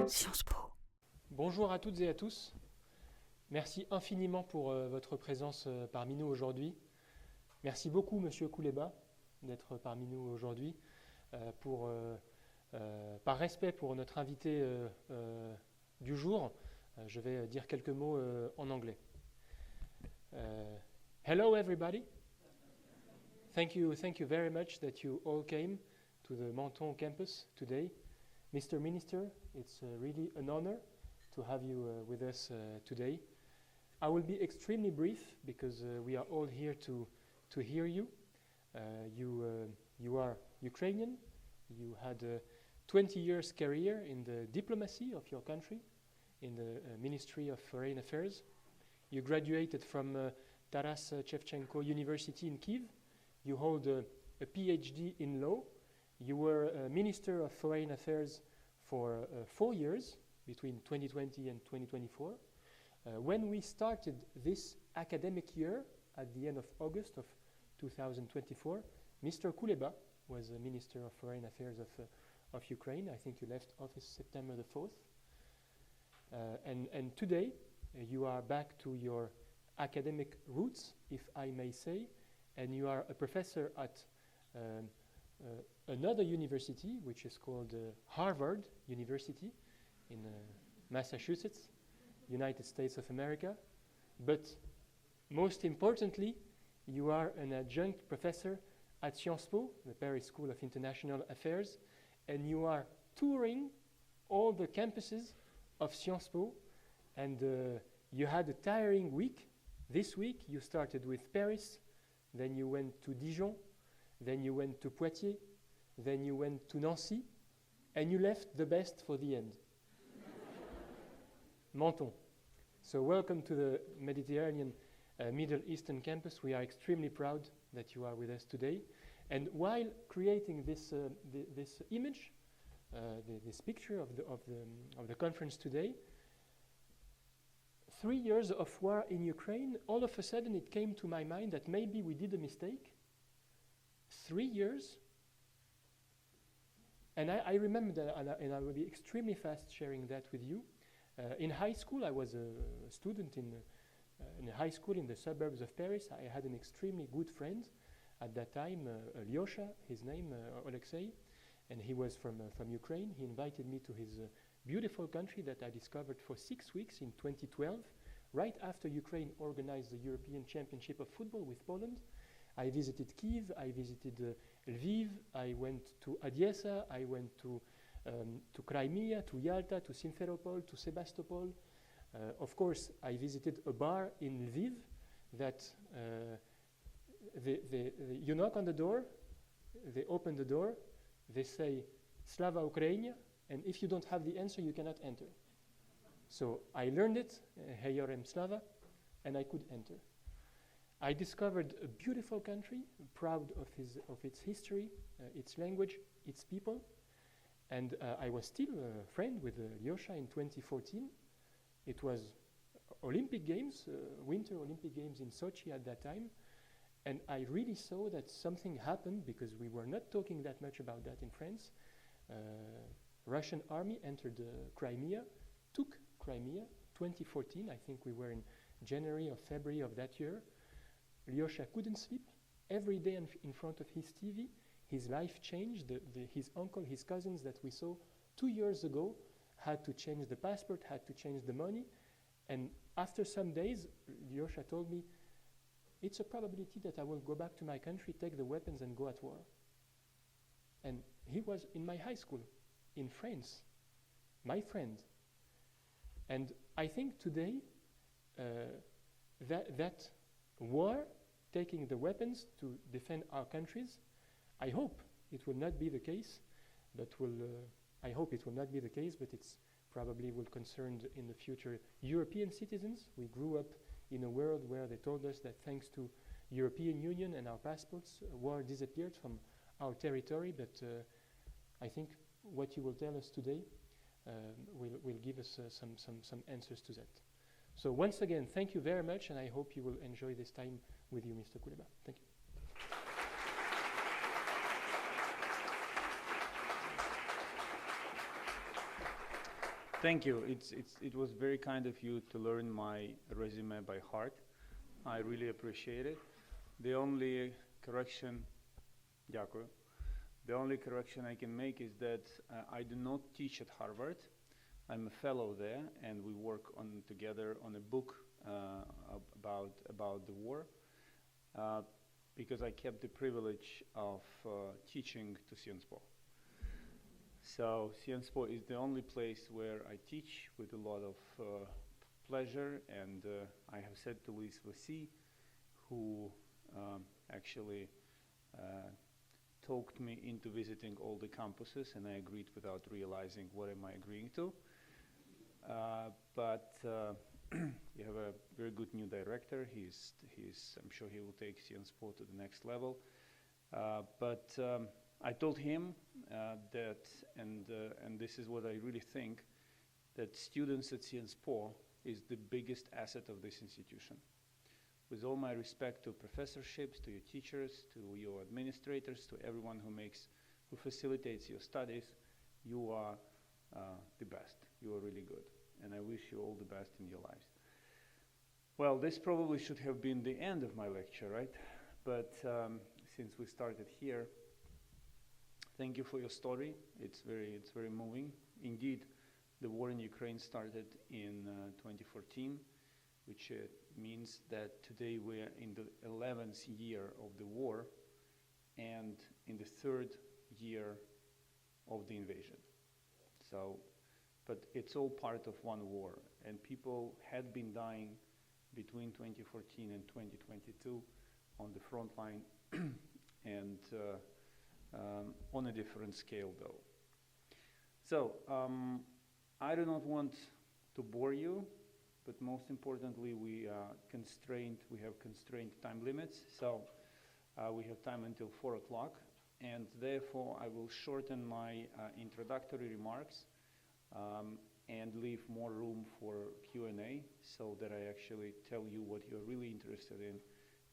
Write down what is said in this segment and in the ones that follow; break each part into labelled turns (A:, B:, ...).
A: Sciences Po.
B: Bonjour à toutes et à tous. Merci infiniment pour votre présence parmi nous aujourd'hui. Merci beaucoup, Monsieur Kuleba, d'être parmi nous aujourd'hui. Par respect pour notre invité du jour, je vais dire quelques mots en anglais. Hello, everybody. Thank you very much that you all came to the Menton campus today. Mr. Minister, it's really an honor to have you with us today. I will be extremely brief because we are all here to hear you. You are Ukrainian. You had a 20 years career in the diplomacy of your country, in the Ministry of Foreign Affairs. You graduated from Taras Shevchenko University in Kyiv. You hold a PhD in law. You were a Minister of Foreign Affairs for 4 years, between 2020 and 2024. When we started this academic year, at the end of August of 2024, Mr. Kuleba was the Minister of Foreign Affairs of Ukraine. I think you left office September the 4th. And today, you are back to your academic roots, if I may say, and you are a professor at another university, which is called Harvard University in Massachusetts, United States of America. But most importantly, you are an adjunct professor at Sciences Po, the Paris School of International Affairs, and you are touring all the campuses of Sciences Po, and you had a tiring week. This week you started with Paris, then you went to Dijon, then you went to Poitiers, then you went to Nancy, and you left the best for the end. Menton. So welcome to the Mediterranean Middle Eastern campus. We are extremely proud that you are with us today. And while creating this image, this picture of the conference today, 3 years of war in Ukraine, all of a sudden it came to my mind that maybe we did a mistake. 3 years. And I remember that, and I will be extremely fast sharing that with you. In high school, I was a student in a high school in the suburbs of Paris. I had an extremely good friend at that time, Lyosha, his name, Alexei, and he was from Ukraine. He invited me to his beautiful country that I discovered for 6 weeks in 2012, right after Ukraine organized the European Championship of Football with Poland. I visited Kyiv, I visited Lviv, I went to Odessa, I went to Crimea, to Yalta, to Simferopol, to Sebastopol. Of course, I visited a bar in Lviv that you knock on the door, they open the door, they say, Slava Ukrainia, and if you don't have the answer, you cannot enter. So I learned it, Heyorem Slava, and I could enter. I discovered a beautiful country, proud of its history, its language, its people. And I was still a friend with Lyosha in 2014. It was Olympic Games, Winter Olympic Games in Sochi at that time. And I really saw that something happened because we were not talking that much about that in France. Russian army entered Crimea, took Crimea, 2014. I think we were in January or February of that year. Lyosha couldn't sleep. Every day in front of his TV, his life changed. His uncle, his cousins that we saw 2 years ago had to change the passport, had to change the money. And after some days, Lyosha told me, it's a probability that I will go back to my country, take the weapons and go at war. And he was in my high school in France, my friend. And I think today that war, taking the weapons to defend our countries, I hope it will not be the case, but I hope it will not be the case, but it's probably will concern in the future European citizens. We grew up in a world where they told us that thanks to European Union and our passports, war disappeared from our territory, but I think what you will tell us today will give us some answers to that. So once again, thank you very much, and I hope you will enjoy this time with you, Mr. Kuleba. Thank you.
A: Thank you. It was very kind of you to learn my resume by heart. I really appreciate it. The only correction, дякую. The only correction I can make is that I do not teach at Harvard. I'm a fellow there, and we work together on a book about the war, because I kept the privilege of teaching to Sciences Po. So Sciences Po is the only place where I teach with a lot of pleasure, and I have said to Louis Vassy, who actually talked me into visiting all the campuses, and I agreed without realizing what am I agreeing to. But you have a very good new director. I'm sure he will take Sciences Po to the next level. But I told him that, and this is what I really think, that students at Sciences Po is the biggest asset of this institution. With all my respect to professorships, to your teachers, to your administrators, to everyone who facilitates your studies, you are the best. You are really good. And I wish you all the best in your lives. Well, this probably should have been the end of my lecture, right? But since we started here, thank you for your story. It's very moving. Indeed, the war in Ukraine started in 2014, which means that today we are in the 11th year of the war and in the 3rd year of the invasion. So, but it's all part of one war, and people had been dying between 2014 and 2022 on the front line, and on a different scale though. So, I do not want to bore you, but most importantly, we have constrained time limits. So we have time until 4 o'clock, and therefore I will shorten my introductory remarks and leave more room for Q&A, so that I actually tell you what you're really interested in,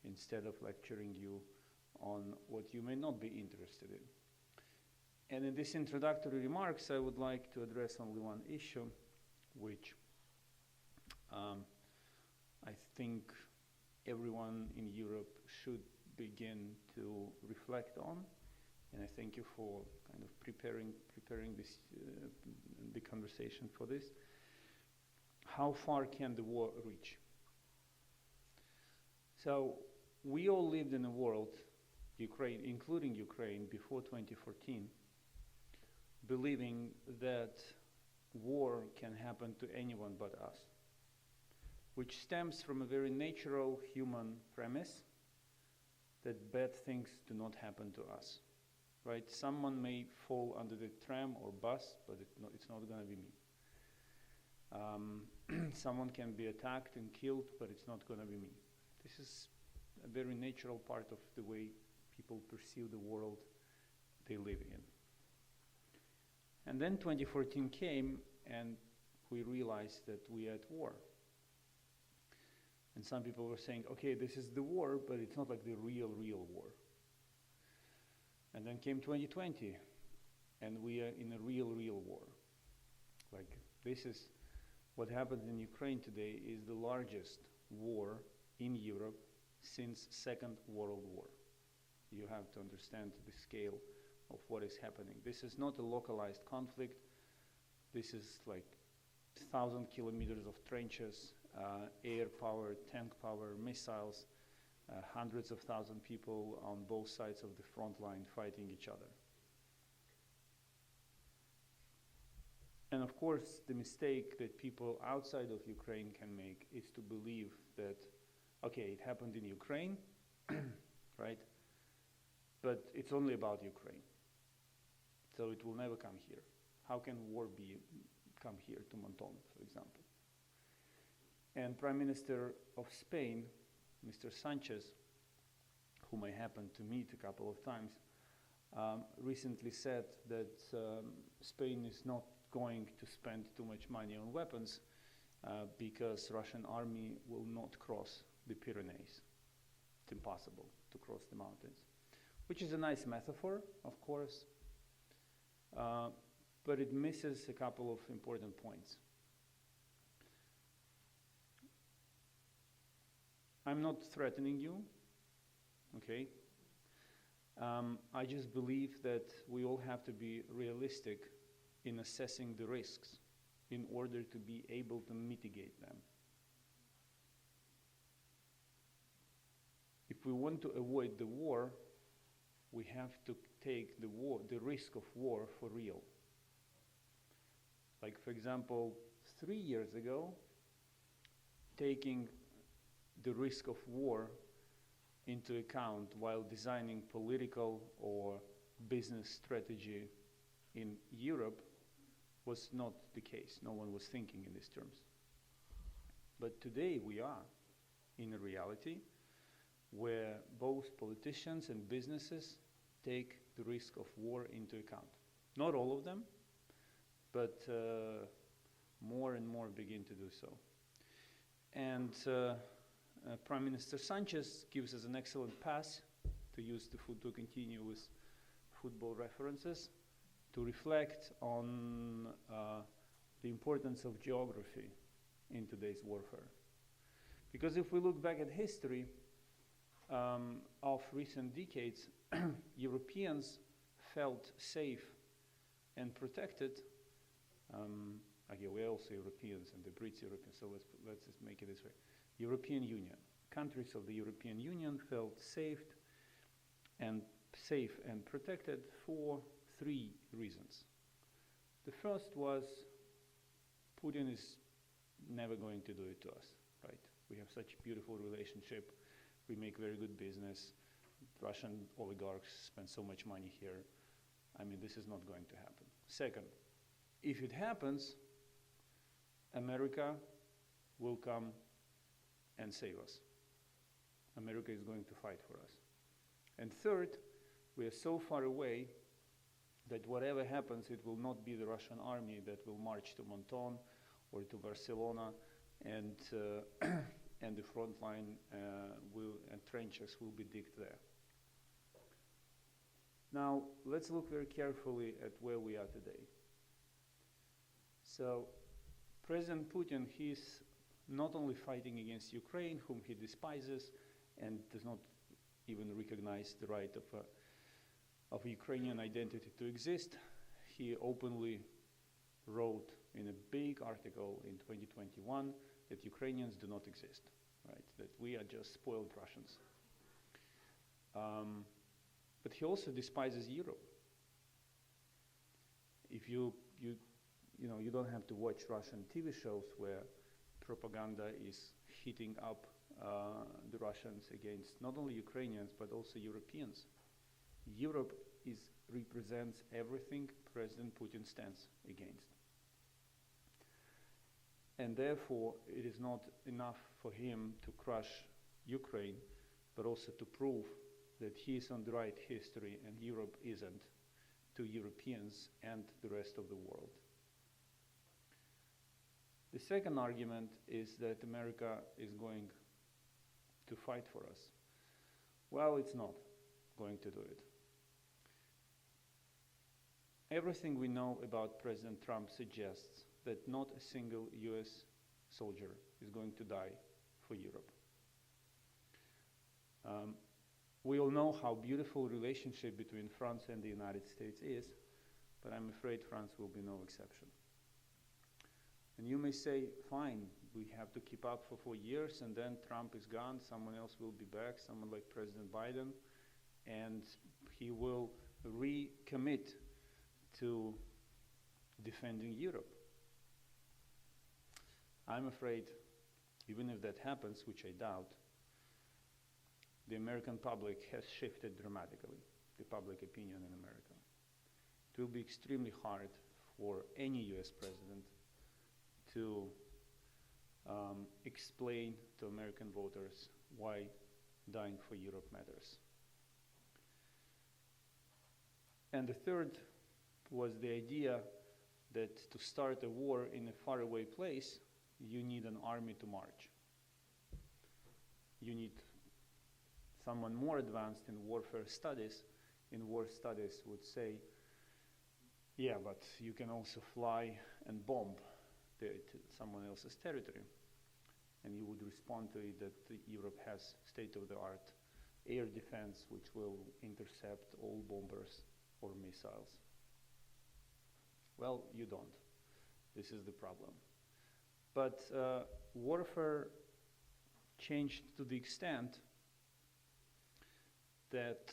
A: instead of lecturing you on what you may not be interested in. And in this introductory remarks, I would like to address only one issue, which I think everyone in Europe should begin to reflect on. And I thank you for kind of preparing this, the conversation for this. How far can the war reach? So we all lived in a world, Ukraine, including Ukraine, before 2014, believing that war can happen to anyone but us, which stems from a very natural human premise that bad things do not happen to us, right? Someone may fall under the tram or bus, but it's not going to be me. Someone can be attacked and killed, but it's not going to be me. This is a very natural part of the way people perceive the world they live in. And then 2014 came, and we realized that we are at war. And some people were saying, okay, this is the war, but it's not like the real war. And then came 2020, and we are in a real war. Like, this is what happens in Ukraine today is the largest war in Europe since Second World War. You have to understand the scale of what is happening. This is not a localized conflict. This is like 1,000 kilometers of trenches, air power, tank power, missiles, hundreds of thousands of people on both sides of the front line fighting each other. And of course, the mistake that people outside of Ukraine can make is to believe that, okay, it happened in Ukraine, right? But it's only about Ukraine. So it will never come here. How can war come here to Menton, for example? And Prime Minister of Spain, Mr. Sanchez, whom I happened to meet a couple of times, recently said that Spain is not going to spend too much money on weapons because Russian army will not cross the Pyrenees. It's impossible to cross the mountains, which is a nice metaphor, of course. but it misses a couple of important points. I'm not threatening you, okay? I just believe that we all have to be realistic in assessing the risks in order to be able to mitigate them. If we want to avoid the war, we have to take the risk of war for real. Like, for example, 3 years ago, taking the risk of war into account while designing political or business strategy in Europe was not the case. No one was thinking in these terms. But today we are in a reality where both politicians and businesses take the risk of war into account. Not all of them, but more and more begin to do so. And Prime Minister Sanchez gives us an excellent pass to continue with football references, to reflect on the importance of geography in today's warfare. Because if we look back at history of recent decades, Europeans felt safe and protected. Okay, we're also Europeans, and the Brits Europeans, so let's just make it this way. European Union. Countries of the European Union felt safe and protected for 3 reasons. The first was Putin is never going to do it to us, right? We have such a beautiful relationship. We make very good business. Russian oligarchs spend so much money here. I mean, this is not going to happen. Second, if it happens, America will come and save us. America is going to fight for us. And third, we are so far away that whatever happens, it will not be the Russian army that will march to Menton or to Barcelona, and the front line and trenches will be digged there. Now, let's look very carefully at where we are today. So, President Putin, he's not only fighting against Ukraine, whom he despises and does not even recognize the right of Ukrainian identity to exist. He openly wrote in a big article in 2021 that Ukrainians do not exist, right? That we are just spoiled Russians. But he also despises Europe. If you don't have to watch Russian TV shows where propaganda is heating up the Russians against not only Ukrainians but also Europeans. Europe represents everything President Putin stands against. And therefore, it is not enough for him to crush Ukraine, but also to prove that he is on the right history and Europe isn't, to Europeans and the rest of the world. The second argument is that America is going to fight for us. Well, it's not going to do it. Everything we know about President Trump suggests that not a single US soldier is going to die for Europe. We all know how beautiful the relationship between France and the United States is, but I'm afraid France will be no exception. And you may say, fine, we have to keep up for 4 years, and then Trump is gone, someone else will be back, someone like President Biden, and he will recommit to defending Europe. I'm afraid, even if that happens, which I doubt, the American public has shifted dramatically, the public opinion in America. It will be extremely hard for any US president to explain to American voters why dying for Europe matters. And the third was the idea that to start a war in a faraway place, you need an army to march. You need someone more advanced in warfare studies, in war studies, would say Yeah, but you can also fly and bomb someone else's territory. And you would respond to it that Europe has state-of-the-art air defense which will intercept all bombers or missiles. Well, you don't. This is the problem. But warfare changed to the extent that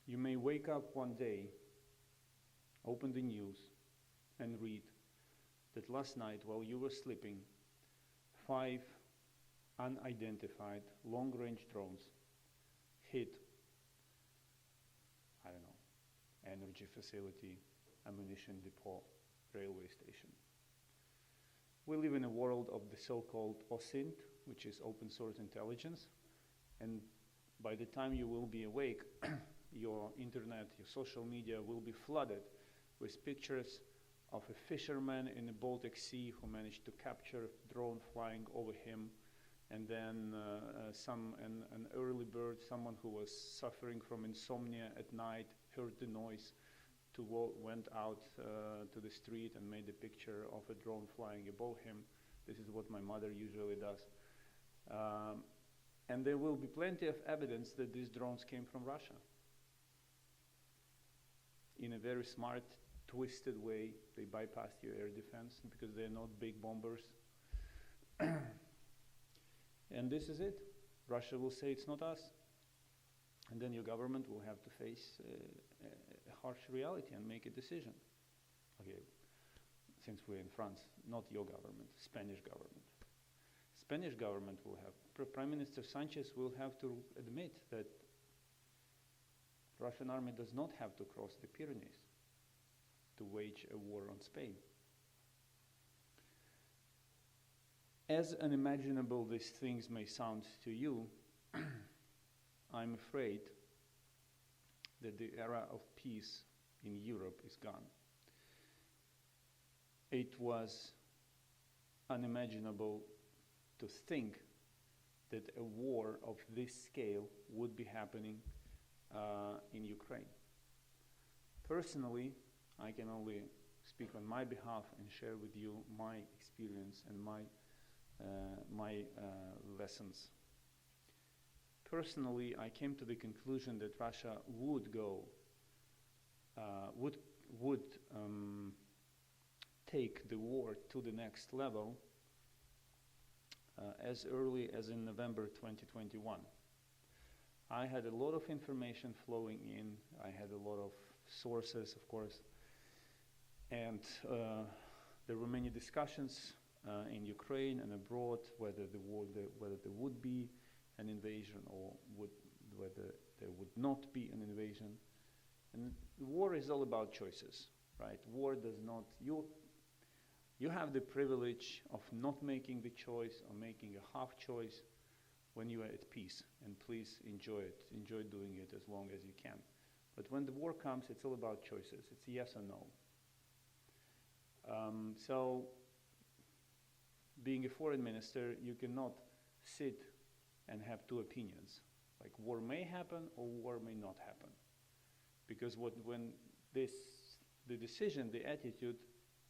A: you may wake up one day, open the news, and read that last night while you were sleeping, 5 unidentified long-range drones hit, I don't know, energy facility, ammunition depot, railway station. We live in a world of the so-called OSINT, which is open source intelligence, and by the time you will be awake, your internet, your social media will be flooded with pictures of a fisherman in the Baltic Sea who managed to capture a drone flying over him, and then an early bird, someone who was suffering from insomnia at night, heard the noise, went out to the street and made a picture of a drone flying above him. This is what my mother usually does. And there will be plenty of evidence that these drones came from Russia. In a very smart, twisted way, they bypassed your air defense because they're not big bombers. And this is it. Russia will say it's not us. And then your government will have to face a harsh reality and make a decision. Okay, since we're in France, not your government, Spanish government. Spanish government will have, Prime Minister Sanchez will have to admit that Russian army does not have to cross the Pyrenees to wage a war on Spain. As unimaginable these things may sound to you, I'm afraid that the era of peace in Europe is gone. It was unimaginable to think that a war of this scale would be happening in Ukraine. Personally, I can only speak on my behalf and share with you my experience and my lessons. Personally, I came to the conclusion that Russia would take the war to the next level as early as in November 2021. I had a lot of information flowing in. I had a lot of sources, of course, and there were many discussions in Ukraine and abroad whether there would be an invasion or whether there would not be an invasion. And war is all about choices, right? War does not, you have the privilege of not making the choice or making a half choice when you are at peace, and please enjoy it. Enjoy doing it as long as you can. But when the war comes, it's all about choices. It's yes or no. So, being a foreign minister, you cannot sit and have two opinions. Like war may happen or war may not happen. Because when the decision, the attitude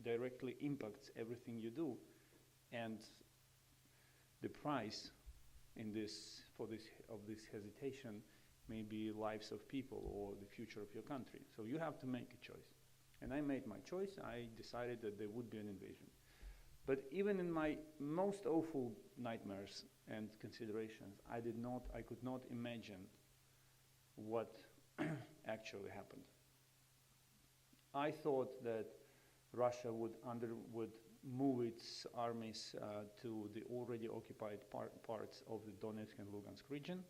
A: directly impacts everything you do, and the price of this hesitation may be lives of people or the future of your country. So you have to make a choice. And I made my choice. I decided that there would be an invasion. But even in my most awful nightmares and considerations, I could not imagine what actually happened. I thought that Russia would move its armies to the already occupied parts of the Donetsk and Lugansk region.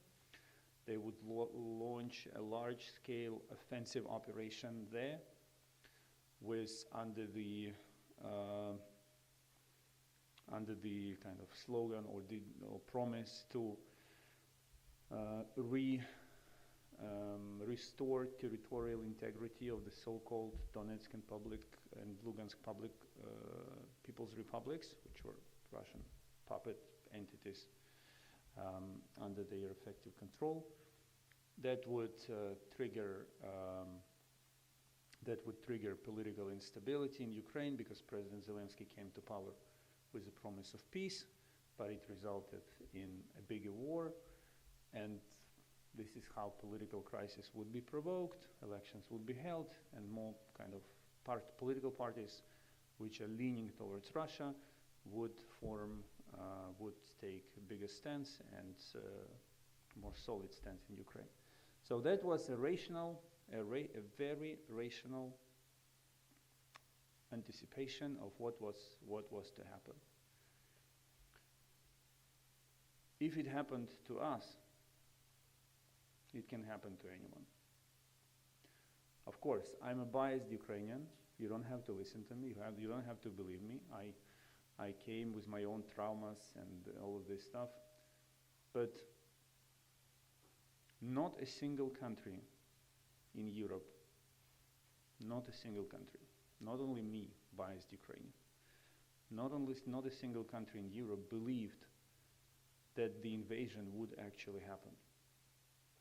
A: They would launch a large-scale offensive operation there, under the kind of slogan or promise to restore territorial integrity of the so-called Donetsk and Lugansk public people's republics, which were Russian puppet entities under their effective control. That would trigger that would trigger political instability in Ukraine because President Zelensky came to power with the promise of peace, but it resulted in a bigger war, and this is how political crisis would be provoked, elections would be held, and more kind of political parties which are leaning towards Russia would take a bigger stance and more solid stance in Ukraine. So that was a very rational anticipation of what was to happen. If it happened to us, it can happen to anyone. Of course, I'm a biased Ukrainian. You don't have to listen to me. You don't have to believe me. I came with my own traumas and all of this stuff. But not a single country in Europe, not a single country, not only me, biased Ukrainian, not a single country in Europe believed that the invasion would actually happen.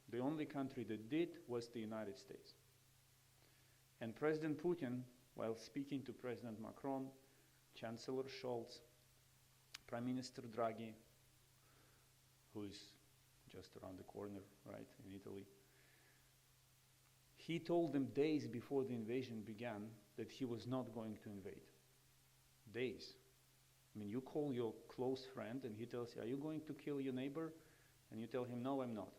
A: The only country that did was the United States. And President Putin, while speaking to President Macron, Chancellor Scholz, Prime Minister Draghi, who is just around the corner, right, in Italy, he told them days before the invasion began that he was not going to invade. Days. I mean, you call your close friend and he tells you, are you going to kill your neighbor? And you tell him, no, I'm not.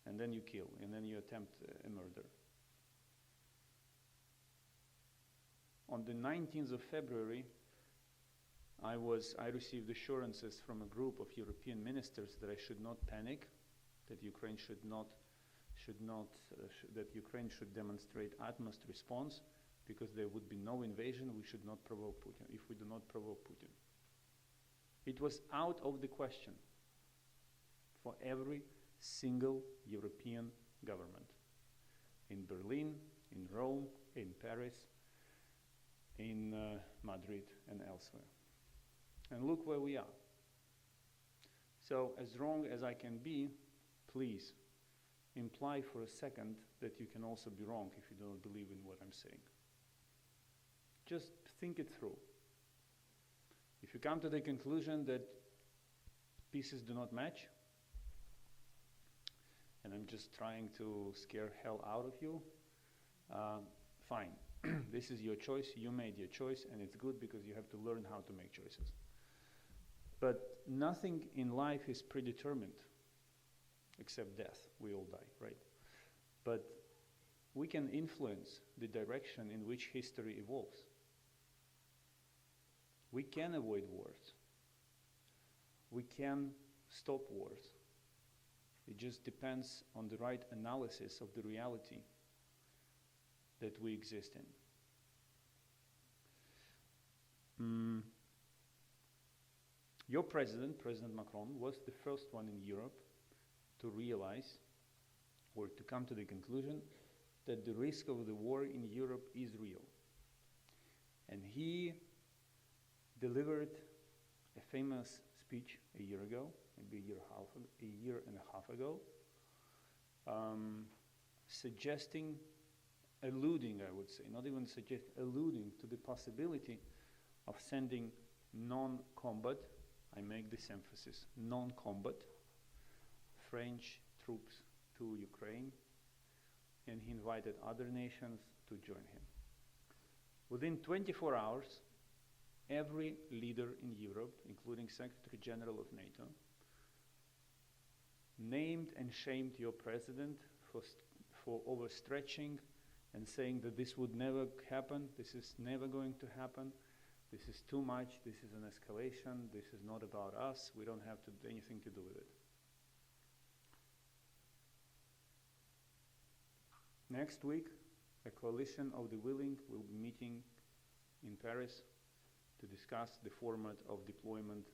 A: And then you kill, and then you attempt a murder. On the 19th of February, I received assurances from a group of European ministers that I should not panic, that Ukraine that Ukraine should demonstrate utmost response, because there would be no invasion. We should not provoke Putin. If we do not provoke Putin, it was out of the question for every single European government, in Berlin, in Rome, in Paris, in Madrid, and elsewhere. And look where we are. So as wrong as I can be, please imply for a second that you can also be wrong if you don't believe in what I'm saying. Just think it through. If you come to the conclusion that pieces do not match, and I'm just trying to scare hell out of you, fine. This is your choice. You made your choice, and it's good because you have to learn how to make choices. But nothing in life is predetermined except death. We all die, right? But we can influence the direction in which history evolves. We can avoid wars. We can stop wars. It just depends on the right analysis of the reality that we exist in. Your president, President Macron, was the first one in Europe to realize or to come to the conclusion that the risk of the war in Europe is real. And he delivered a famous speech a year ago, maybe a year and a half ago, suggesting, alluding, I would say, not even suggest, alluding to the possibility of sending non-combat, I make this emphasis, non-combat French troops to Ukraine, and he invited other nations to join him. Within 24 hours, every leader in Europe, including Secretary General of NATO, named and shamed your president for overstretching and saying that this would never happen, this is never going to happen, this is too much, this is an escalation, this is not about us, we don't have anything to do with it. Next week, a coalition of the willing will be meeting in Paris to discuss the format of deployment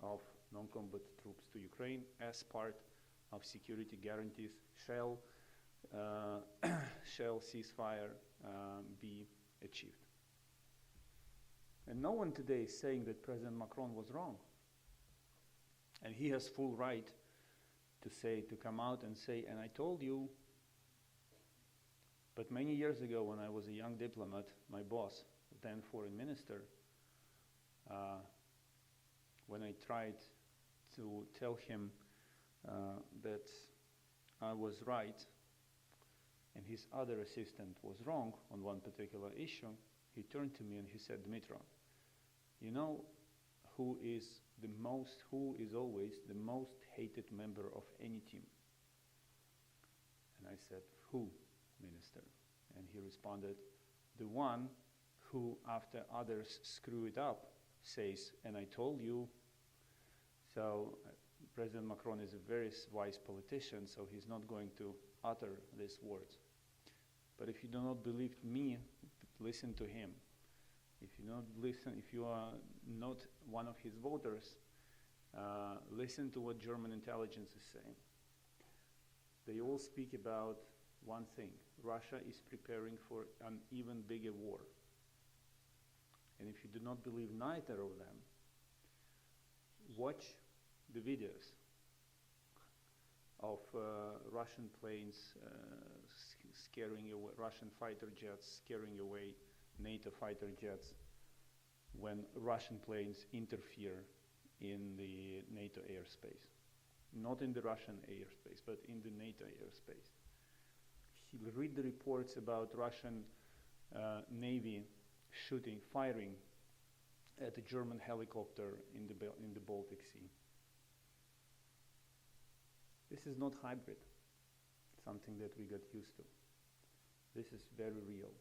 A: of non-combat troops to Ukraine as part of security guarantees. Shall ceasefire be achieved? And no one today is saying that President Macron was wrong. And he has full right to come out and say, and I told you, But many years ago, when I was a young diplomat, my boss, then foreign minister, when I tried to tell him that I was right and his other assistant was wrong on one particular issue, he turned to me and he said, Dmytro, you know who is always the most hated member of any team? And I said, who, minister? And he responded, the one who, after others screw it up, says, and I told you. So President Macron is a very wise politician, so he's not going to utter these words. But if you do not believe me, listen to him. If you are not one of his voters, listen to what German intelligence is saying. They all speak about one thing. Russia is preparing for an even bigger war. And if you do not believe neither of them, watch the videos of Russian planes scaring away, Russian fighter jets scaring away NATO fighter jets when Russian planes interfere in the NATO airspace. Not in the Russian airspace, but in the NATO airspace. He'll read the reports about Russian Navy firing at a German helicopter in the Baltic Sea. This is not hybrid, something that we got used to. This is very real.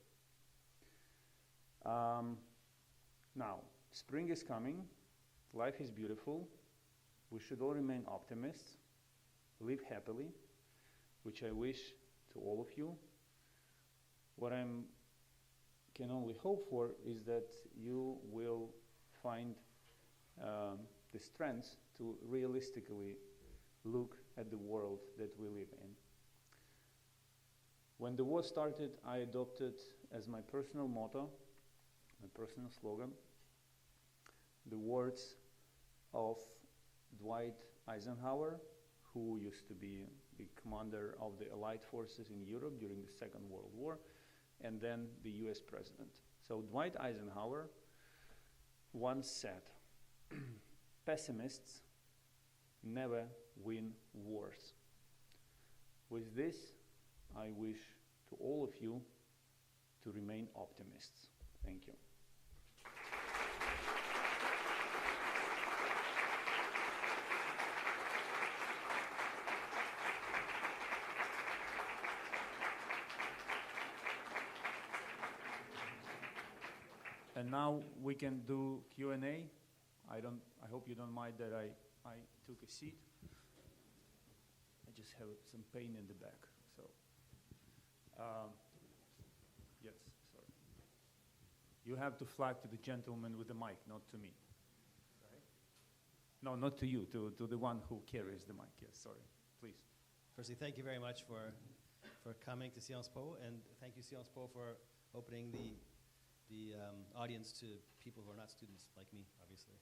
A: Now, spring is coming, life is beautiful, we should all remain optimists, live happily, which I wish to all of you. What I can only hope for is that you will find the strength to realistically look at the world that we live in. When the war started, I adopted as my personal motto, my personal slogan, the words of Dwight Eisenhower, who used to be the commander of the Allied forces in Europe during the Second World War, and then the US president. So Dwight Eisenhower once said, pessimists never win wars. With this, I wish to all of you to remain optimists. Thank you. And now we can do Q&A. I hope you don't mind that I took a seat. I just have some pain in the back. So, yes, sorry. You have to flag to the gentleman with the mic, not to me. Sorry? No, not to you, to the one who carries the mic. Yes, sorry. Please.
C: Firstly, thank you very much for coming to Sciences Po, and thank you, Sciences Po, for opening the audience to people who are not students like me, obviously.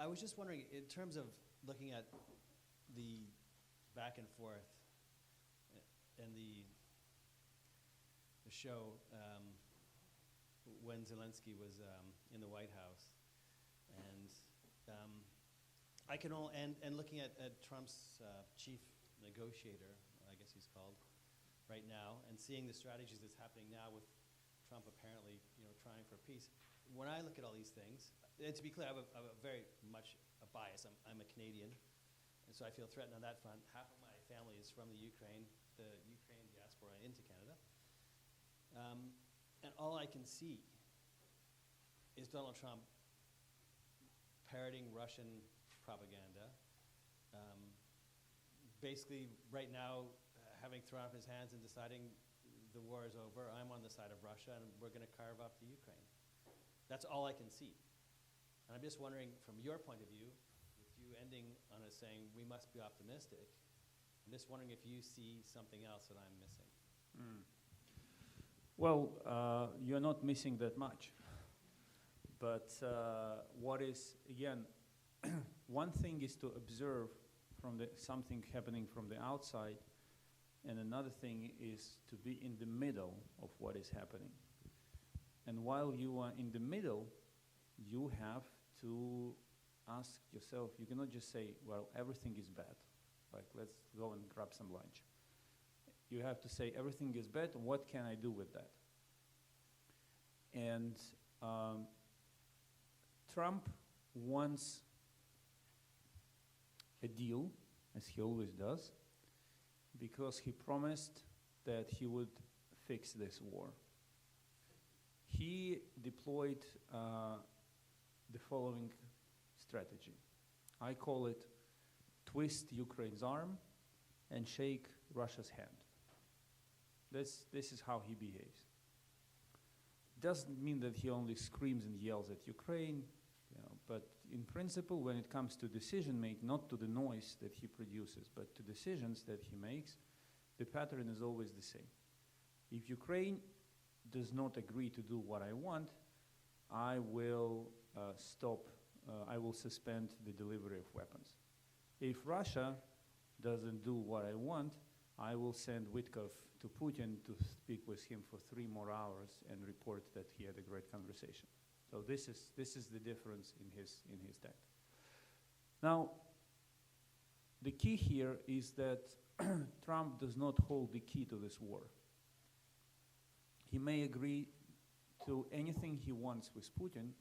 C: I was just wondering, in terms of looking at the back and forth and the show when Zelensky was in the White House, and I can all and looking at Trump's chief negotiator, I guess he's called, right now, and seeing the strategies that's happening now with Trump apparently, trying for peace. When I look at all these things, and to be clear, I have a very much a bias. I'm a Canadian, and so I feel threatened on that front. Half of my family is from the Ukraine diaspora into Canada. And all I can see is Donald Trump parroting Russian propaganda. Basically, right now, having thrown up his hands and deciding the war is over, I'm on the side of Russia, and we're going to carve up the Ukraine. That's all I can see. And I'm just wondering, from your point of view, with you ending on it saying we must be optimistic, I'm just wondering if you see something else that I'm missing.
A: Well, you're not missing that much. But what is, again, one thing is to observe something happening from the outside, and another thing is to be in the middle of what is happening. And while you are in the middle, you have to ask yourself, you cannot just say, well, everything is bad. Like, let's go and grab some lunch. You have to say, everything is bad, what can I do with that? And Trump wants a deal, as he always does, because he promised that he would fix this war. He deployed the following strategy. I call it twist Ukraine's arm and shake Russia's hand. This is how he behaves. Doesn't mean that he only screams and yells at Ukraine, but in principle, when it comes to decision making, not to the noise that he produces, but to decisions that he makes, the pattern is always the same. If Ukraine does not agree to do what I want, I will I will suspend the delivery of weapons. If Russia doesn't do what I want, I will send Witkov to Putin to speak with him for 3 more hours and report that he had a great conversation. So this is the difference in his tact. Now, the key here is that Trump does not hold the key to this war. He may agree to anything he wants with Putin,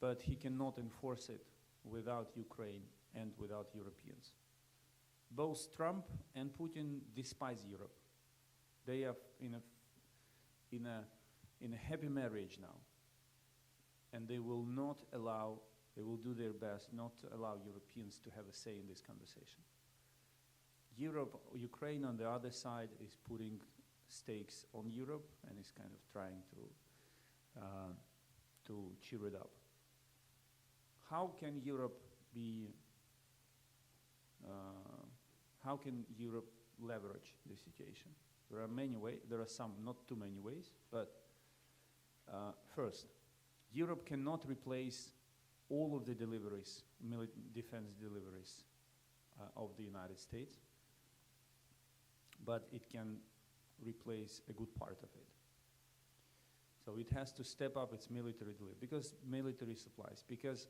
A: but he cannot enforce it without Ukraine and without Europeans. Both Trump and Putin despise Europe. They are in a happy marriage now, and they will do their best not to allow Europeans to have a say in this conversation. Ukraine on the other side is putting stakes on Europe and is kind of trying to cheer it up. How can Europe leverage the situation? There are many ways. There are some, not too many ways. But first, Europe cannot replace all of the deliveries, defense deliveries of the United States, but it can replace a good part of it. So it has to step up its military delivery, because military supplies, because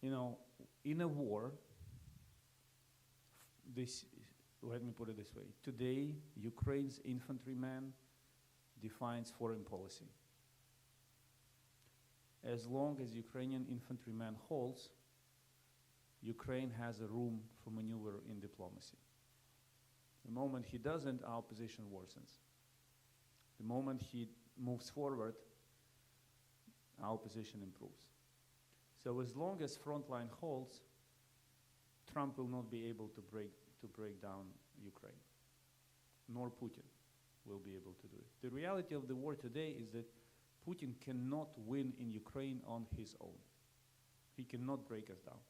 A: in a war, let me put it this way. Today, Ukraine's infantryman defines foreign policy. As long as Ukrainian infantryman holds, Ukraine has a room for maneuver in diplomacy. The moment he doesn't, our position worsens. The moment he moves forward, our position improves. So as long as frontline holds, Trump will not be able to break down Ukraine, nor Putin will be able to do it. The reality of the war today is that Putin cannot win in Ukraine on his own. He cannot break us down.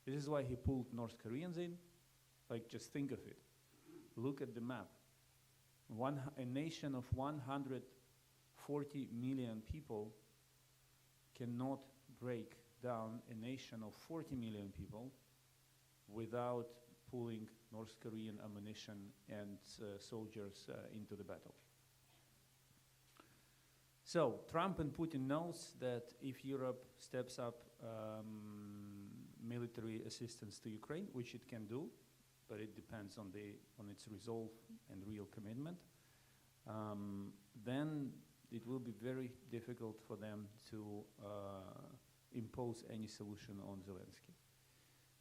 A: This is why he pulled North Koreans in. Like, just think of it. Look at the map. A nation of 140 million people cannot break down a nation of 40 million people without pulling North Korean ammunition and soldiers into the battle. So Trump and Putin knows that if Europe steps up military assistance to Ukraine, which it can do, but it depends on its resolve and real commitment, then it will be very difficult for them to impose any solution on Zelensky.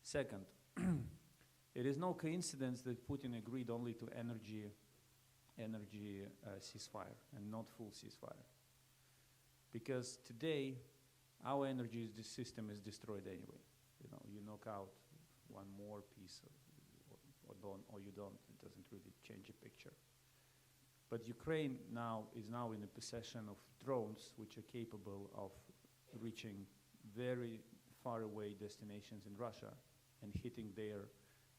A: Second, it is no coincidence that Putin agreed only to energy ceasefire and not full ceasefire. Because today, our energy system is destroyed anyway. You knock out one more piece or you don't. It doesn't really change the picture. But Ukraine is now in the possession of drones which are capable of reaching very far away destinations in Russia and hitting their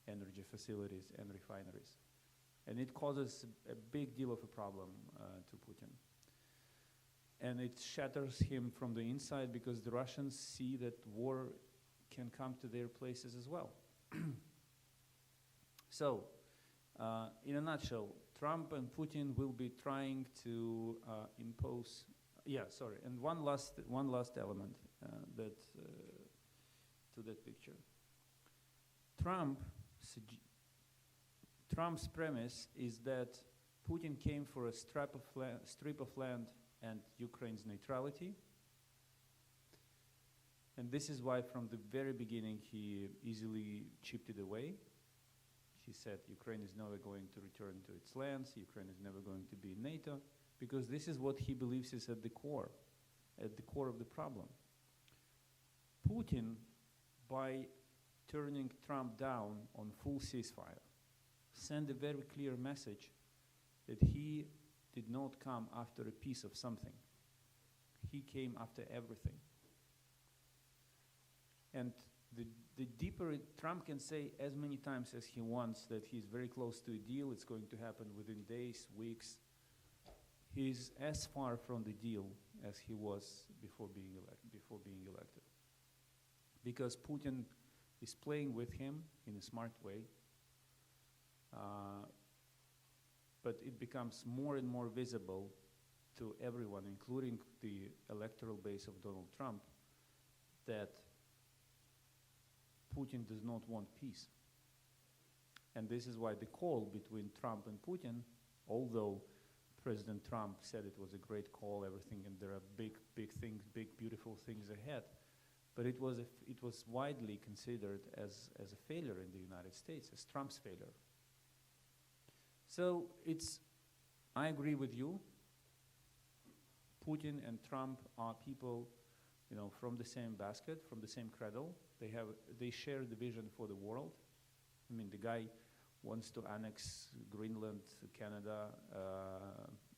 A: energy facilities and refineries. And it causes a big deal of a problem to Putin. And it shatters him from the inside because the Russians see that war can come to their places as well. So in a nutshell, Trump and Putin will be trying to impose. Yeah, sorry. And one last element that to that picture. Trump's premise is that Putin came for a strip of land and Ukraine's neutrality. And this is why from the very beginning he easily chipped it away. He said Ukraine is never going to return to its lands, Ukraine is never going to be in NATO, because this is what he believes is at the core of the problem. Putin, by turning Trump down on full ceasefire, sent a very clear message that he did not come after a piece of something. He came after everything. And the deeper Trump can say as many times as he wants that he's very close to a deal, it's going to happen within days, weeks. He's as far from the deal as he was before being elected. Because Putin is playing with him in a smart way, but it becomes more and more visible to everyone, including the electoral base of Donald Trump, that Putin does not want peace. And this is why the call between Trump and Putin, although President Trump said it was a great call, everything, and there are big things, big beautiful things ahead, but it was widely considered as a failure in the United States, as Trump's failure. So I agree with you. Putin and Trump are people, from the same basket, from the same cradle. They share the vision for the world. I mean, the guy wants to annex Greenland, Canada,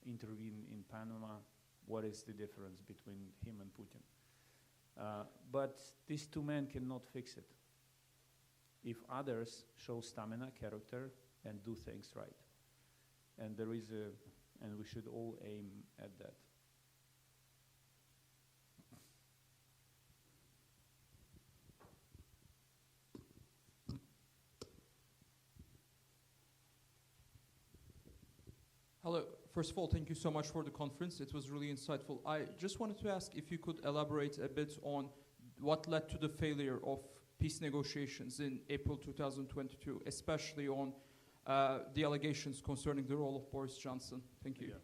A: intervene in Panama. What is the difference between him and Putin? But these two men cannot fix it if others show stamina, character, and do things right. And and we should all aim at that.
D: Hello. First of all, thank you so much for the conference. It was really insightful. I just wanted to ask if you could elaborate a bit on what led to the failure of peace negotiations in April 2022, especially on the allegations concerning the role of Boris Johnson. Thank you.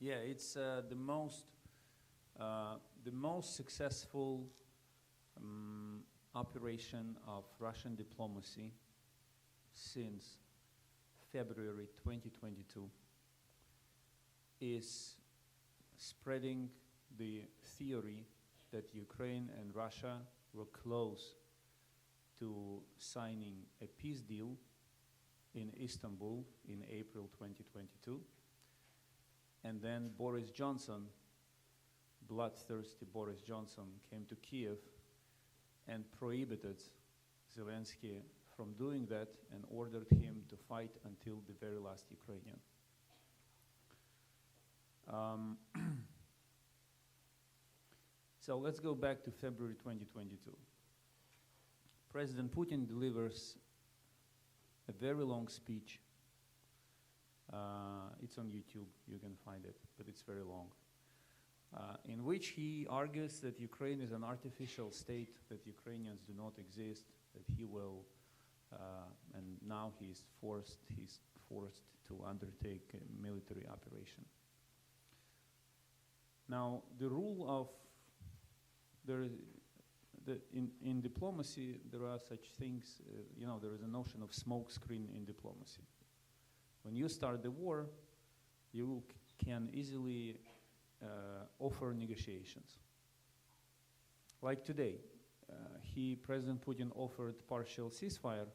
A: Yeah, it's the most successful operation of Russian diplomacy since February 2022 is spreading the theory that Ukraine and Russia were close to signing a peace deal in Istanbul in April 2022. And then Boris Johnson, bloodthirsty Boris Johnson, came to Kiev and prohibited Zelensky from doing that and ordered him to fight until the very last Ukrainian. So let's go back to February 2022. President Putin delivers a very long speech. It's on YouTube, you can find it, but it's very long. In which he argues that Ukraine is an artificial state, that Ukrainians do not exist, that he will, and now he's forced to undertake a military operation. Now, the rule of in diplomacy, there are such things, there is a notion of smoke screen in diplomacy. When you start the war, you can easily offer negotiations. Like today, President Putin offered partial ceasefire,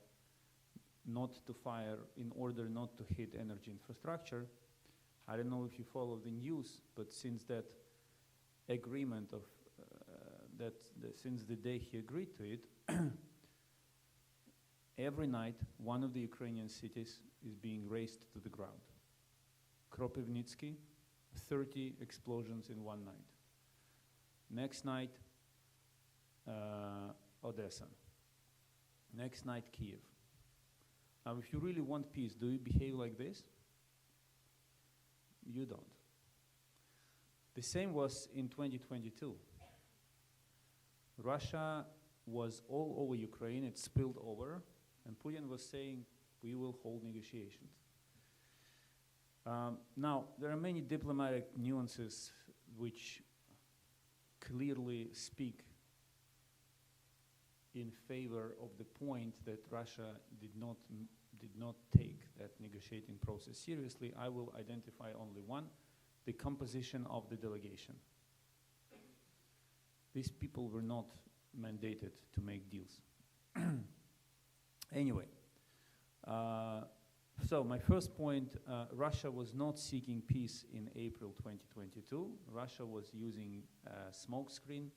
A: not to fire, in order not to hit energy infrastructure. I don't know if you follow the news, but since that agreement of since the day he agreed to it, every night one of the Ukrainian cities is being razed to the ground. Kropivnitsky, 30 explosions in one night. Next night, Odessa. Next night, Kiev. Now, if you really want peace, do you behave like this? You don't. The same was in 2022. Russia was all over Ukraine, it spilled over, and Putin was saying, we will hold negotiations. Now, there are many diplomatic nuances which clearly speak in favor of the point that Russia did not take that negotiating process seriously. I will identify only one, the composition of the delegation. These people were not mandated to make deals. Anyway, so my first point, Russia was not seeking peace in April 2022. Russia was using a smokescreen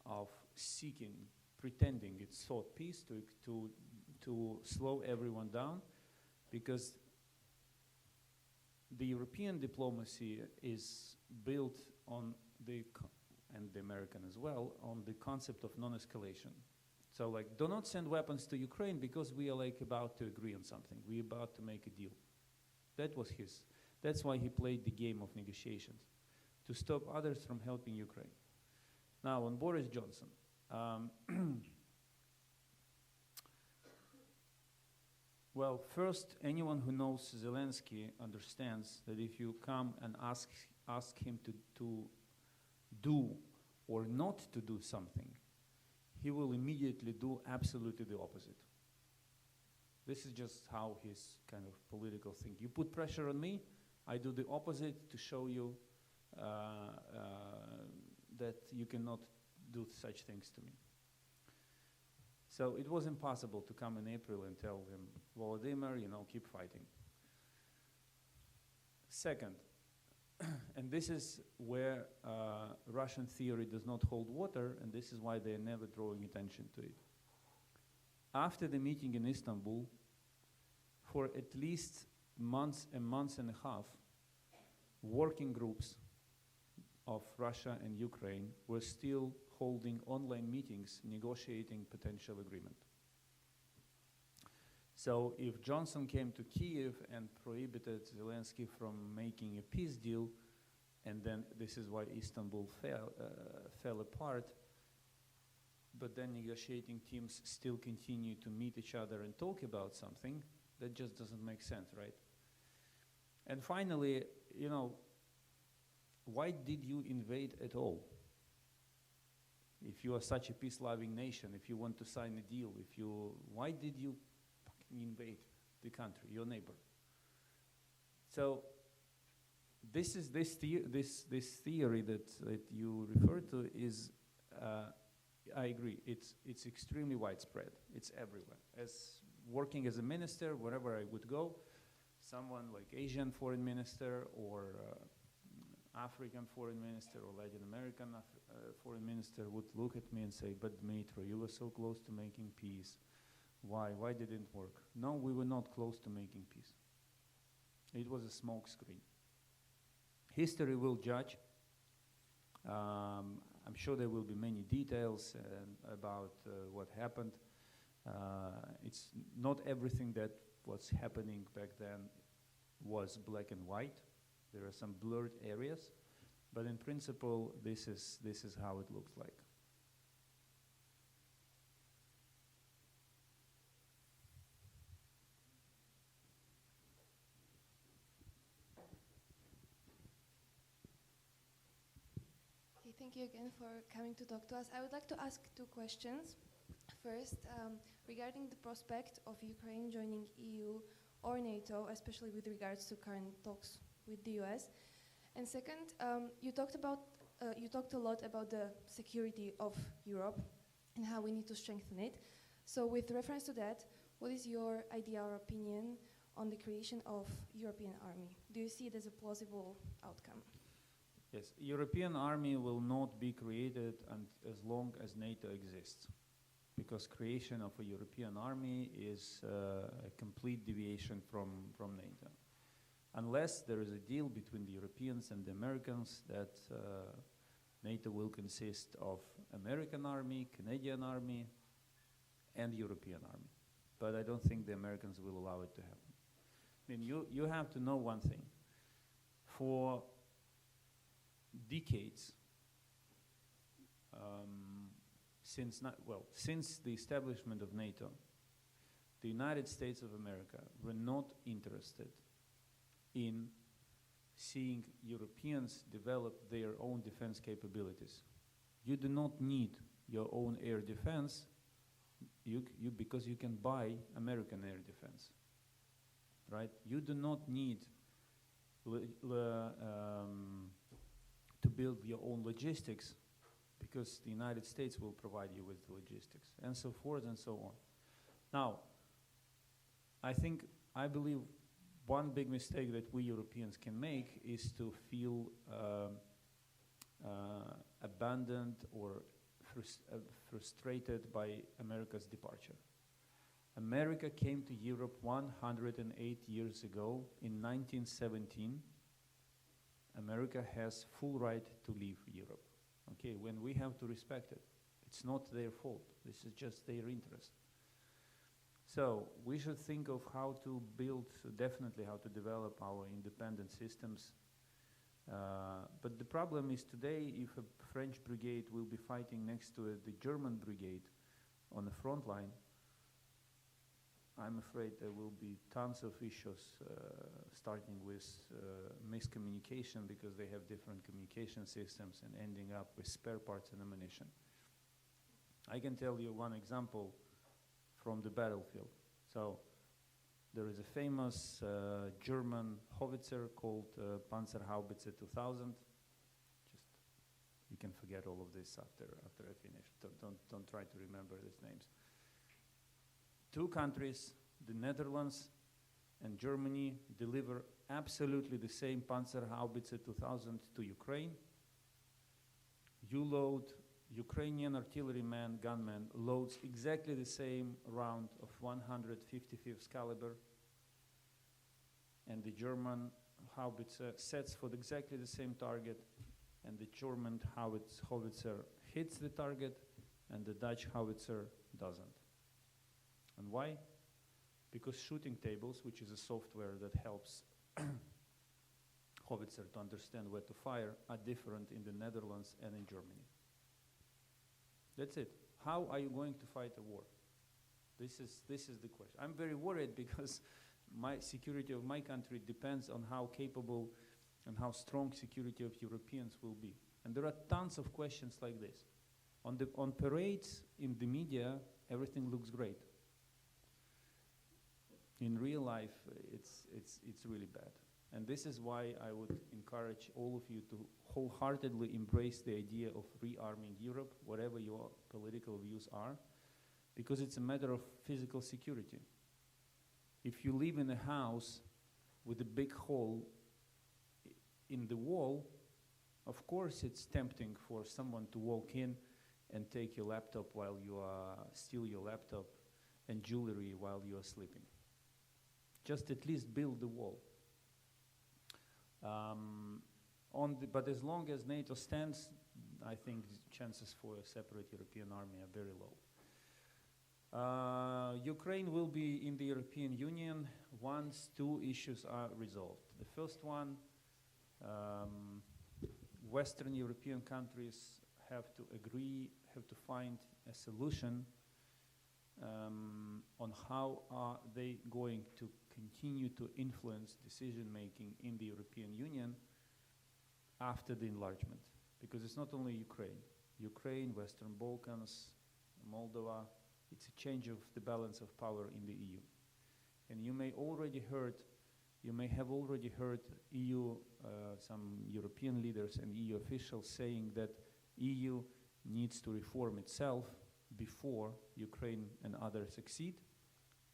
A: of seeking, pretending it sought peace to slow everyone down, because the European diplomacy is built on and the American as well, on the concept of non-escalation. So like, do not send weapons to Ukraine because we are like about to agree on something. We're about to make a deal. That's why he played the game of negotiations, to stop others from helping Ukraine. Now, on Boris Johnson. Well, first, anyone who knows Zelensky understands that if you come and ask him to do or not to do something, he will immediately do absolutely the opposite. This is just how his kind of political thing. You put pressure on me, I do the opposite to show you that you cannot do such things to me. So it was impossible to come in April and tell him, Volodymyr, keep fighting. Second, and this is where Russian theory does not hold water, and this is why they are never drawing attention to it. After the meeting in Istanbul, for at least a month and a half, working groups of Russia and Ukraine were still holding online meetings, negotiating potential agreement. So if Johnson came to Kiev and prohibited Zelensky from making a peace deal, and then this is why Istanbul fell apart, but then negotiating teams still continue to meet each other and talk about something, that just doesn't make sense, right? And finally, why did you invade at all? If you are such a peace-loving nation, if you want to sign a deal, why did you fucking invade the country, your neighbor? So this theory that you refer to is, I agree, it's extremely widespread. It's everywhere. As working as a minister, wherever I would go, someone like Asian foreign minister or African foreign minister or Latin American foreign minister would look at me and say, but Dmytro, you were so close to making peace. Why? Why did it work? No, we were not close to making peace. It was a smoke screen. History will judge. I'm sure there will be many details about what happened. It's not everything that was happening back then was black and white. There are some blurred areas, but in principle, this is how it looks like.
E: Okay, thank you again for coming to talk to us. I would like to ask two questions. First, regarding the prospect of Ukraine joining EU or NATO, especially with regards to current talks with the US. And second, you talked a lot about the security of Europe and how we need to strengthen it. So with reference to that, what is your idea or opinion on the creation of European army? Do you see it as a plausible outcome?
A: Yes, European army will not be created as long as NATO exists, because creation of a European army is a complete deviation from NATO. Unless there is a deal between the Europeans and the Americans that NATO will consist of American army, Canadian army, and European army. but I don't think the Americans will allow it to happen. I mean, you have to know one thing. For decades, since the establishment of NATO, the United States of America were not interested in seeing Europeans develop their own defense capabilities. You do not need your own air defense because you can buy American air defense, right? You do not need to build your own logistics because the United States will provide you with logistics, and so forth and so on. Now, I believe one big mistake that we Europeans can make is to feel abandoned or frustrated by America's departure. America came to Europe 108 years ago in 1917. America has full right to leave Europe. Okay, when we have to respect it. It's not their fault. This is just their interest. So we should think of how to build, definitely how to develop our independent systems. But the problem is today, if a French brigade will be fighting next to the German brigade on the front line, I'm afraid there will be tons of issues, starting with miscommunication because they have different communication systems and ending up with spare parts and ammunition. I can tell you one example from the battlefield. So there is a famous German howitzer called Panzerhaubitze 2000. Just, you can forget all of this after I finish. Don't try to remember these names. Two countries, the Netherlands and Germany, deliver absolutely the same Panzerhaubitze 2000 to Ukraine. You load, Ukrainian artilleryman, gunman, loads exactly the same round of 155th caliber, and the German howitzer sets for exactly the same target, and the German howitzer hits the target, and the Dutch howitzer doesn't. And why? Because shooting tables, which is a software that helps howitzer to understand where to fire, are different in the Netherlands and in Germany. That's it. How are you going to fight a war? This is the question. I'm very worried because my security of my country depends on how capable and how strong security of Europeans will be. And there are tons of questions like this. On parades in the media, everything looks great. In real life, it's really bad. And this is why I would encourage all of you to wholeheartedly embrace the idea of rearming Europe, whatever your political views are, because it's a matter of physical security. If you live in a house with a big hole in the wall, of course it's tempting for someone to walk in and take your laptop while you steal your laptop and jewelry while you are sleeping. Just at least build the wall. But as long as NATO stands, I think chances for a separate European army are very low. Ukraine will be in the European Union once two issues are resolved. The first one, Western European countries have to find a solution on how are they going to continue to influence decision-making in the European Union after the enlargement. Because it's not only Ukraine, Western Balkans, Moldova, it's a change of the balance of power in the EU. And you may have already heard EU, some European leaders and EU officials saying that EU needs to reform itself before Ukraine and others succeed.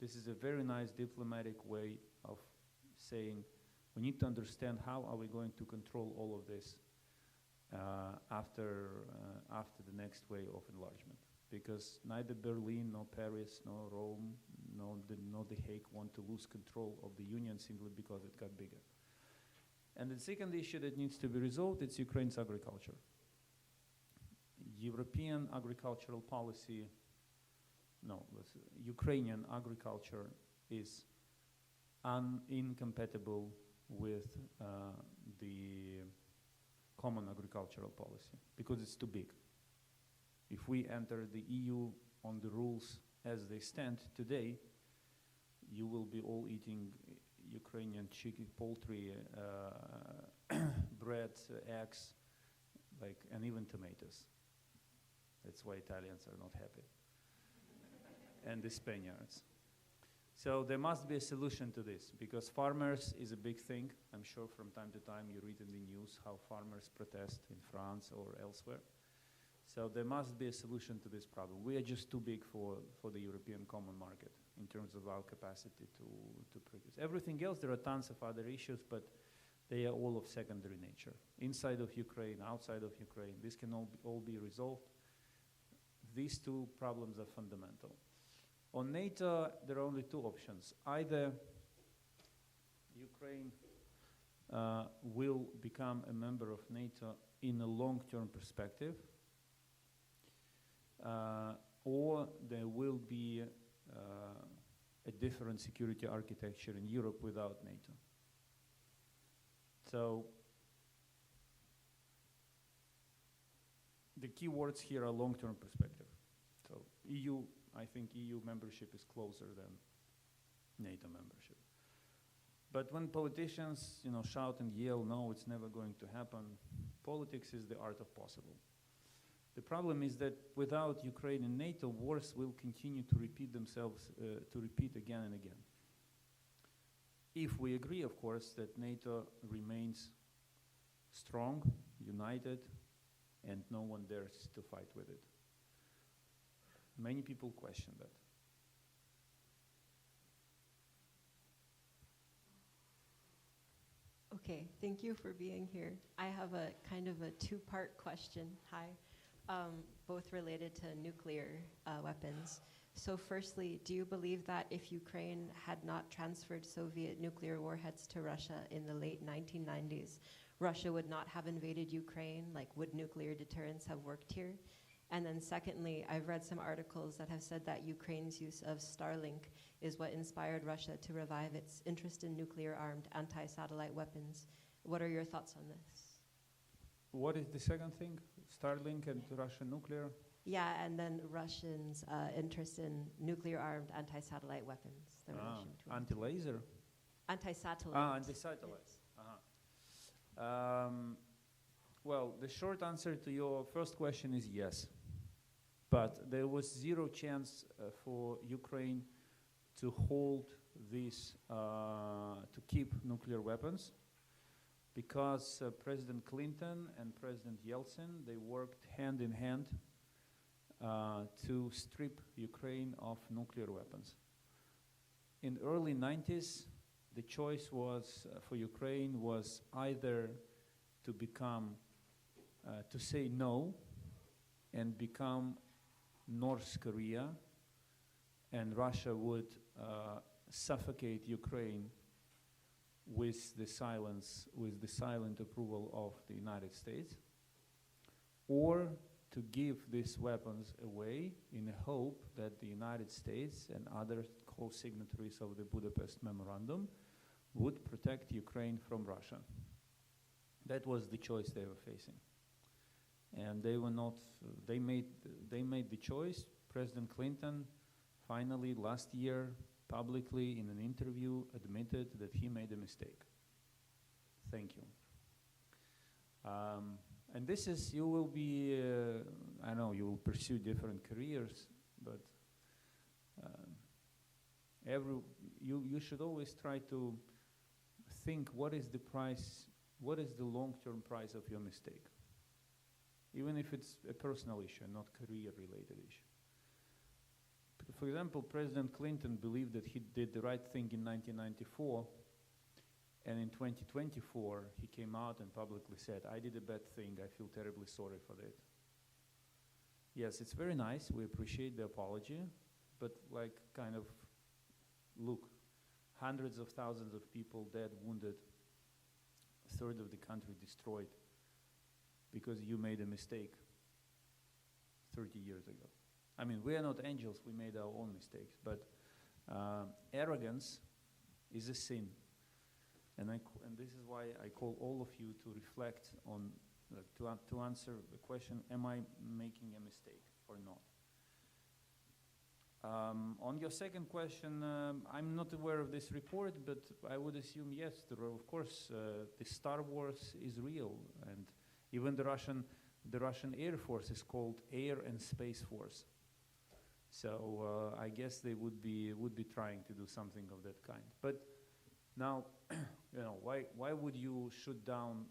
A: This is a very nice diplomatic way of saying we need to understand how are we going to control all of this after the next wave of enlargement. Because neither Berlin, nor Paris, nor Rome, nor The Hague want to lose control of the Union simply because it got bigger. And the second issue that needs to be resolved is Ukraine's agriculture. European agricultural policy Ukrainian agriculture is incompatible with the common agricultural policy because it's too big. If we enter the EU on the rules as they stand today, you will be all eating Ukrainian chicken, poultry, bread, eggs, and even tomatoes. That's why Italians are not happy. And the Spaniards. So there must be a solution to this, because farmers is a big thing. I'm sure from time to time you read in the news how farmers protest in France or elsewhere. So there must be a solution to this problem. We are just too big for the European common market in terms of our capacity to produce. Everything else, there are tons of other issues, but they are all of secondary nature. Inside of Ukraine, outside of Ukraine, this can all be resolved. These two problems are fundamental. On NATO, there are only two options. Either Ukraine will become a member of NATO in a long-term perspective, or there will be a different security architecture in Europe without NATO. So the key words here are long-term perspective. So I think EU membership is closer than NATO membership. But when politicians, shout and yell, no, it's never going to happen, politics is the art of possible. The problem is that without Ukraine and NATO, wars will continue to repeat themselves, to repeat again and again. If we agree, of course, that NATO remains strong, united, and no one dares to fight with it. Many people question that.
F: Okay, thank you for being here. I have a kind of a two-part question. Hi. Both related to nuclear weapons. So firstly, do you believe that if Ukraine had not transferred Soviet nuclear warheads to Russia in the late 1990s, Russia would not have invaded Ukraine? Would nuclear deterrence have worked here? And then secondly, I've read some articles that have said that Ukraine's use of Starlink is what inspired Russia to revive its interest in nuclear-armed anti-satellite weapons. What are your thoughts on this?
A: What is the second thing? Starlink and Russian nuclear?
F: Yeah, and then Russians' interest in nuclear-armed anti-satellite weapons. The relation between
A: anti-laser?
F: Anti-satellite.
A: Anti-satellite. Yes. Well, the short answer to your first question is yes. But there was zero chance for Ukraine to hold this, to keep nuclear weapons, because President Clinton and President Yeltsin, they worked hand in hand to strip Ukraine of nuclear weapons. In the early 90s, the choice was for Ukraine was either to become, to say no and become North Korea, and Russia would suffocate Ukraine with the silent approval of the United States, or to give these weapons away in the hope that the United States and other co-signatories of the Budapest Memorandum would protect Ukraine from Russia. That was the choice they were facing. And they were not, they made the choice. President Clinton finally last year publicly in an interview admitted that he made a mistake. Thank you. And this is, you will be, I know you will pursue different careers, but you should always try to think what is the price, what is the long-term price of your mistake, even if it's a personal issue, not career-related issue. For example, President Clinton believed that he did the right thing in 1994, and in 2024, he came out and publicly said, I did a bad thing, I feel terribly sorry for that. Yes, it's very nice, we appreciate the apology, but look, hundreds of thousands of people dead, wounded, a third of the country destroyed because you made a mistake 30 years ago. I mean, we are not angels, we made our own mistakes, but arrogance is a sin. And this is why I call all of you to reflect on, to answer the question, am I making a mistake or not? On your second question, I'm not aware of this report, but I would assume yes, of course, the Star Wars is real, and even the Russian Air Force is called Air and Space Force. So I guess they would be trying to do something of that kind. But now, why would you shoot down